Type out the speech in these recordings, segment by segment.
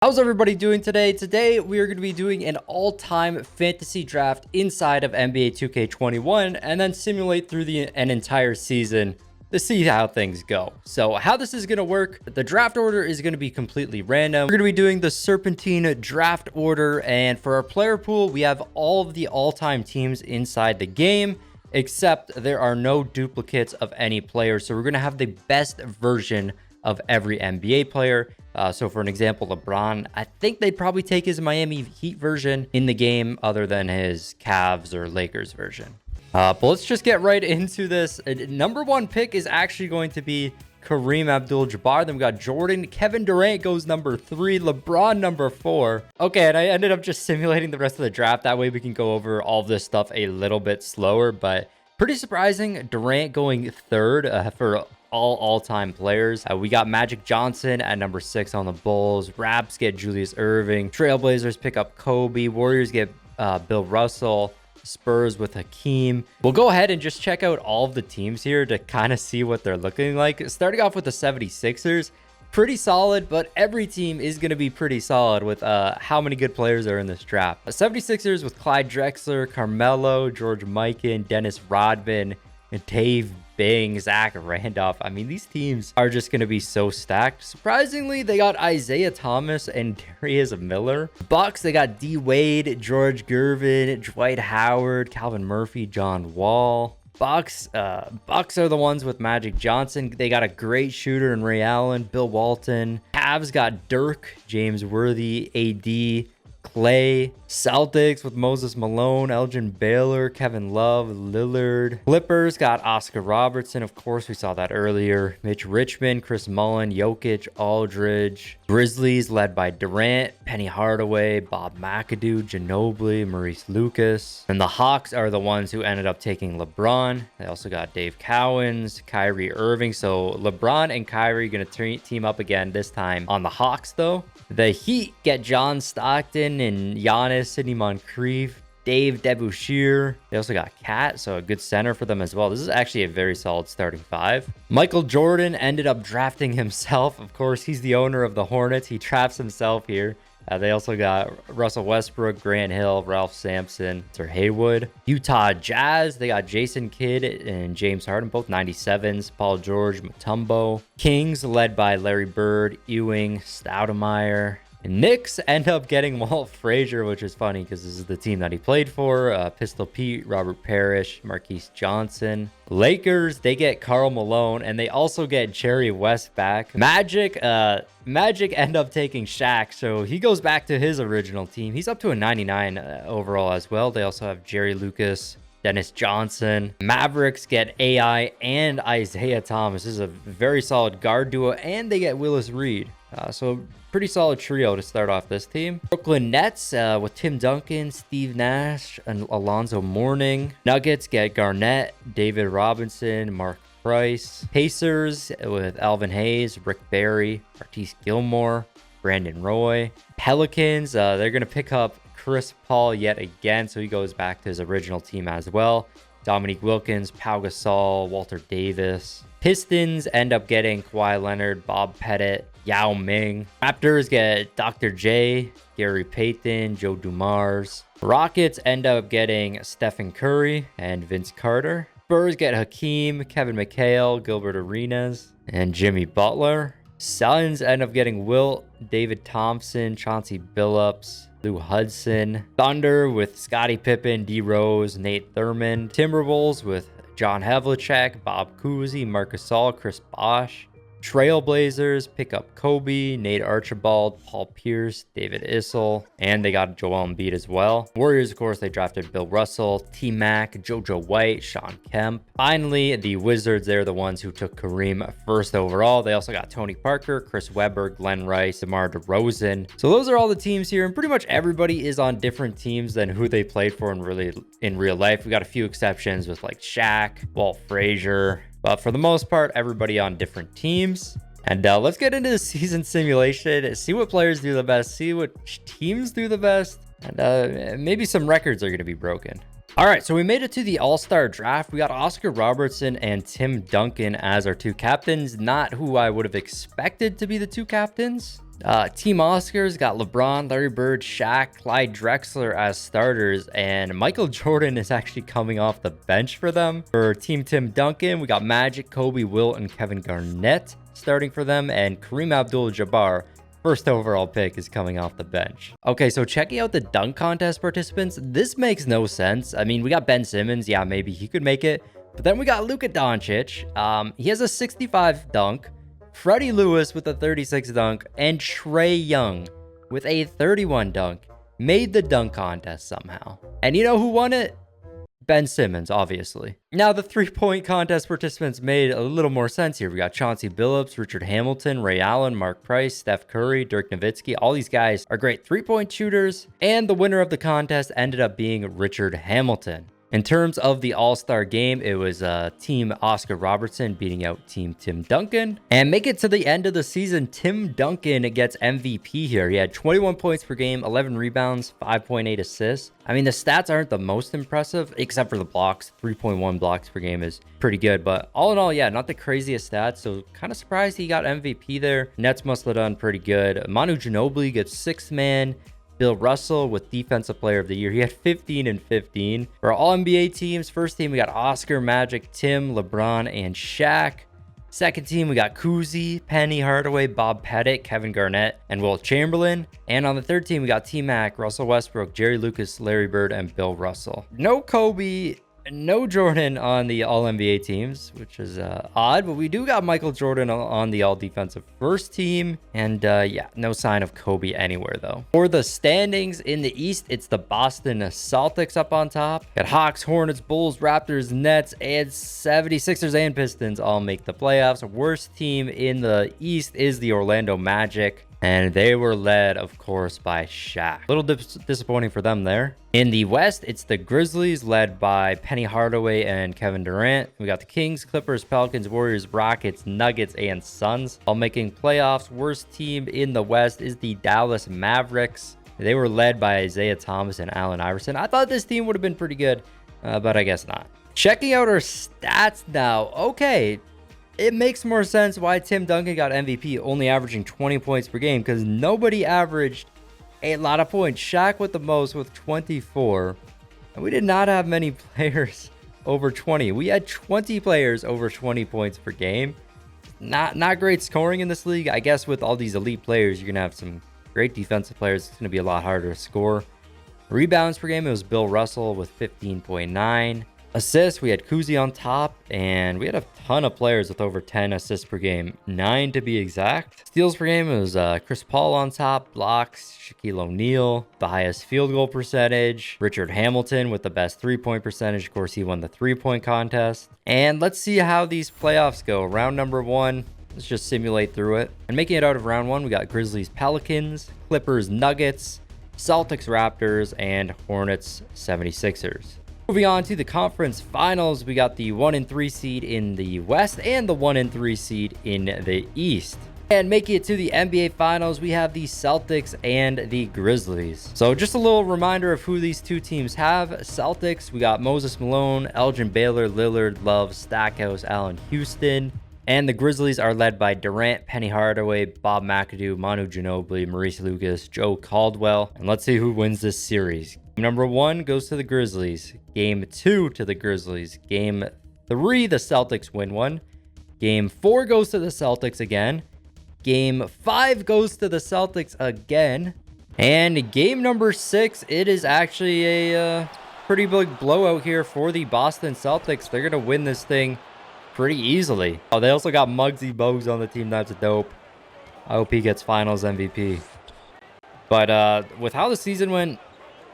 How's everybody doing today? Today, we are going to be doing an all-time fantasy draft inside of NBA 2K21 and then simulate through an entire season to see how things go. So how this is going to work, the draft order is going to be completely random. We're going to be doing the Serpentine draft order, and for our player pool, we have all of the all-time teams inside the game, except there are no duplicates of any players. So we're going to have the best version of every NBA player. So for an example, LeBron, I think they'd probably take his Miami Heat version in the game other than his Cavs or Lakers version. But let's just get right into this. Number one pick is actually going to be Kareem Abdul-Jabbar. Then we got Jordan. Kevin Durant goes number 3. LeBron number 4. Okay, and I ended up just simulating the rest of the draft. That way we can go over all of this stuff a little bit slower. But pretty surprising, Durant going 3rd for all-time players. We got Magic Johnson at number 6 on the Bulls. Raps get Julius Erving. Trailblazers pick up Kobe. Warriors get Bill Russell. Spurs with Hakeem. We'll go ahead and just check out all of the teams here to kind of see what they're looking like. Starting off with the 76ers. Pretty solid, but every team is going to be pretty solid with how many good players are in this draft. The 76ers with Clyde Drexler, Carmelo, George Mikan, Dennis Rodman, and Dave Bing, Zach Randolph. I mean, these teams are just going to be so stacked. Surprisingly, they got Isaiah Thomas and Darius Miller. Bucks, they got D Wade, George Gervin, Dwight Howard, Calvin Murphy, John Wall. Bucks are the ones with Magic Johnson. They got a great shooter in Ray Allen, Bill Walton. Cavs got Dirk, James Worthy, AD, Clay. Celtics with Moses Malone, Elgin Baylor, Kevin Love, Lillard. Clippers got Oscar Robertson. Of course, we saw that earlier. Mitch Richmond, Chris Mullin, Jokic, Aldridge. Grizzlies led by Durant, Penny Hardaway, Bob McAdoo, Ginobili, Maurice Lucas. And the Hawks are the ones who ended up taking LeBron. They also got Dave Cowens, Kyrie Irving. So LeBron and Kyrie going to team up again, this time on the Hawks though. The Heat get John Stockton and Giannis, Sidney Moncrief, Dave Debouchier. They also got Cat, so a good center for them as well. This is actually a very solid starting 5. Michael Jordan ended up drafting himself. Of course, he's the owner of the Hornets. He traps himself here. They also got Russell Westbrook, Grant Hill, Ralph Sampson, Sir Haywood. Utah Jazz, they got Jason Kidd and James Harden, both 97s. Paul George, Mutombo. Kings led by Larry Bird, Ewing, Stoudemire. And Knicks end up getting Walt Frazier, which is funny because this is the team that he played for. Pistol Pete, Robert Parrish, Marquise Johnson. Lakers, they get Karl Malone, and they also get Jerry West back. Magic end up taking Shaq, so he goes back to his original team. He's up to a 99 overall as well. They also have Jerry Lucas, Dennis Johnson. Mavericks get AI and Isaiah Thomas. This is a very solid guard duo, and they get Willis Reed. So pretty solid trio to start off this team. Brooklyn Nets with Tim Duncan, Steve Nash, and Alonzo Mourning. Nuggets get Garnett, David Robinson, Mark Price. Pacers with Alvin Hayes, Rick Barry, Artis Gilmore, Brandon Roy. Pelicans, they're going to pick up Chris Paul yet again, so he goes back to his original team as well. Dominique Wilkins, Pau Gasol, Walter Davis. Pistons end up getting Kawhi Leonard, Bob Pettit, Yao Ming. Raptors get Dr. J, Gary Payton, Joe Dumars. Rockets end up getting Stephen Curry and Vince Carter. Spurs get Hakeem, Kevin McHale, Gilbert Arenas, and Jimmy Butler. Suns end up getting Wilt, David Thompson, Chauncey Billups, Lou Hudson. Thunder with Scottie Pippen, D Rose, Nate Thurmond. Timberwolves with John Havlicek, Bob Cousy, Marcus Gasol, Chris Bosh. Trailblazers pick up Kobe, Nate Archibald, Paul Pierce, David Issel, and they got Joel Embiid as well. Warriors, of course, they drafted Bill Russell, T-Mac, JoJo White, Sean Kemp. Finally, the Wizards, they're the ones who took Kareem 1st overall. They also got Tony Parker, Chris Webber, Glenn Rice, DeMar DeRozan. So those are all the teams here, and pretty much everybody is on different teams than who they played for in real life. We got a few exceptions with like Shaq, Walt Frazier, but for the most part, everybody on different teams. And let's get into the season simulation, see what players do the best, see what teams do the best, and maybe some records are going to be broken. All right, so we made it to the All-Star draft. We got Oscar Robertson and Tim Duncan as our two captains. Not who I would have expected to be the two captains. Team Oscars got LeBron, Larry Bird, Shaq, Clyde Drexler as starters, and Michael Jordan is actually coming off the bench for them. For Team Tim Duncan, we got Magic, Kobe, Wilt, and Kevin Garnett starting for them, and Kareem Abdul-Jabbar, first overall pick, is coming off the bench. Okay, so checking out the dunk contest participants, this makes no sense. I mean, we got Ben Simmons. Yeah, maybe he could make it. But then we got Luka Doncic. He has a 65 dunk. Freddie Lewis with a 36 dunk, and Trae Young with a 31 dunk made the dunk contest somehow. And you know who won it? Ben Simmons, obviously. Now, the three-point contest participants made a little more sense here. We got Chauncey Billups, Richard Hamilton, Ray Allen, Mark Price, Steph Curry, Dirk Nowitzki. All these guys are great three-point shooters, and the winner of the contest ended up being Richard Hamilton. In terms of the All-Star game, it was Team Oscar Robertson beating out Team Tim Duncan. And make it to the end of the season, Tim Duncan gets MVP here. He had 21 points per game, 11 rebounds, 5.8 assists. I mean, the stats aren't the most impressive, except for the blocks. 3.1 blocks per game is pretty good. But all in all, yeah, not the craziest stats. So kind of surprised he got MVP there. Nets must have done pretty good. Manu Ginobili gets sixth man. Bill Russell with Defensive Player of the Year. He had 15 and 15. For all NBA teams, first team, we got Oscar, Magic, Tim, LeBron, and Shaq. Second team, we got Kuzi, Penny Hardaway, Bob Pettit, Kevin Garnett, and Wilt Chamberlain. And on the third team, we got T-Mac, Russell Westbrook, Jerry Lucas, Larry Bird, and Bill Russell. No Kobe, no Jordan on the All-NBA teams, which is odd, but we do got Michael Jordan on the All-Defensive First team. And yeah, no sign of Kobe anywhere, though. For the standings in the East, it's the Boston Celtics up on top. Got Hawks, Hornets, Bulls, Raptors, Nets, and 76ers and Pistons all make the playoffs. Worst team in the East is the Orlando Magic. And they were led, of course, by Shaq. A little disappointing for them there. In the West, it's the Grizzlies led by Penny Hardaway and Kevin Durant. We got the Kings, Clippers, Pelicans, Warriors, Rockets, Nuggets, and Suns all making playoffs. Worst team in the West is the Dallas Mavericks. They were led by Isaiah Thomas and Allen Iverson. I thought this team would have been pretty good, but I guess not. Checking out our stats now. Okay. It makes more sense why Tim Duncan got MVP, only averaging 20 points per game, because nobody averaged a lot of points. Shaq with the most with 24. And we did not have many players over 20. We had 20 players over 20 points per game. Not great scoring in this league. I guess with all these elite players, you're going to have some great defensive players. It's going to be a lot harder to score. Rebounds per game, it was Bill Russell with 15.9. Assists, we had Kuzi on top, and we had a ton of players with over 10 assists per game, 9 to be exact. Steals per game, it was Chris Paul on top, blocks, Shaquille O'Neal, the highest field goal percentage, Richard Hamilton with the best three-point percentage. Of course, he won the three-point contest. And let's see how these playoffs go. Round number 1, let's just simulate through it. And making it out of round 1, we got Grizzlies, Pelicans, Clippers, Nuggets, Celtics, Raptors, and Hornets, 76ers. Moving on to the conference finals, we got the 1 and 3 seed in the West and the 1 and 3 seed in the East. And making it to the NBA finals, we have the Celtics and the Grizzlies. So just a little reminder of who these two teams have. Celtics, we got Moses Malone, Elgin Baylor, Lillard, Love, Stackhouse, Allen Houston. And the Grizzlies are led by Durant, Penny Hardaway, Bob McAdoo, Manu Ginobili, Maurice Lucas, Joe Caldwell. And let's see who wins this series. Game number 1 goes to the Grizzlies. Game 2 to the Grizzlies. Game 3, the Celtics win one. Game 4 goes to the Celtics again. Game 5 goes to the Celtics again. And game number 6, it is actually a pretty big blowout here for the Boston Celtics. They're going to win this thing pretty easily. Oh, they also got Muggsy Bogues on the team. That's dope. I hope he gets finals MVP. But with how the season went,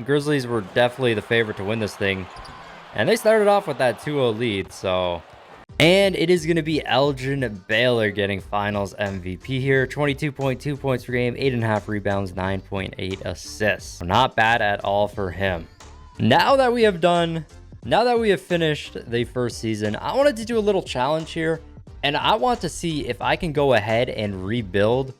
Grizzlies were definitely the favorite to win this thing. And they started off with that 2-0 lead, so... And it is going to be Elgin Baylor getting finals MVP here. 22.2 points per game, 8.5 rebounds, 9.8 assists. So not bad at all for him. Now that we have finished the first season, I wanted to do a little challenge here. And I want to see if I can go ahead and rebuild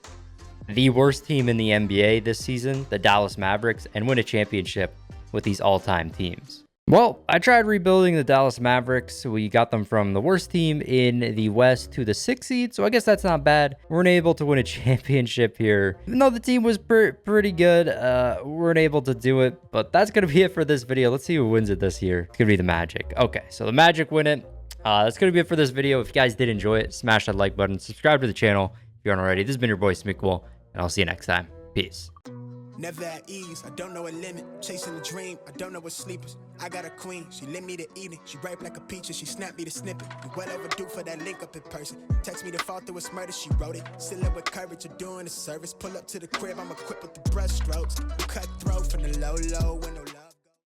the worst team in the NBA this season, the Dallas Mavericks, and win a championship with these all-time teams. Well, I tried rebuilding the Dallas Mavericks. We got them from the worst team in the West to the 6th seed, so I guess that's not bad. We weren't able to win a championship here. Even though the team was pretty good, we weren't able to do it, but that's going to be it for this video. Let's see who wins it this year. It's going to be the Magic. Okay, so the Magic win it. That's going to be it for this video. If you guys did enjoy it, smash that like button, subscribe to the channel if you aren't already. This has been your boy Smeekwool, and I'll see you next time. Peace. Never at ease, I don't know a limit. Chasing a dream, I don't know what sleepers. I got a queen, she lit me to eating. She ripe like a peach and she snapped me to snippet. And whatever do for that link up in person. Text me to fall through its murder, she wrote it. Still up with courage, you're doing a service. Pull up to the crib, I'm equipped with the brush strokes. Cutthroat from the low, when no love.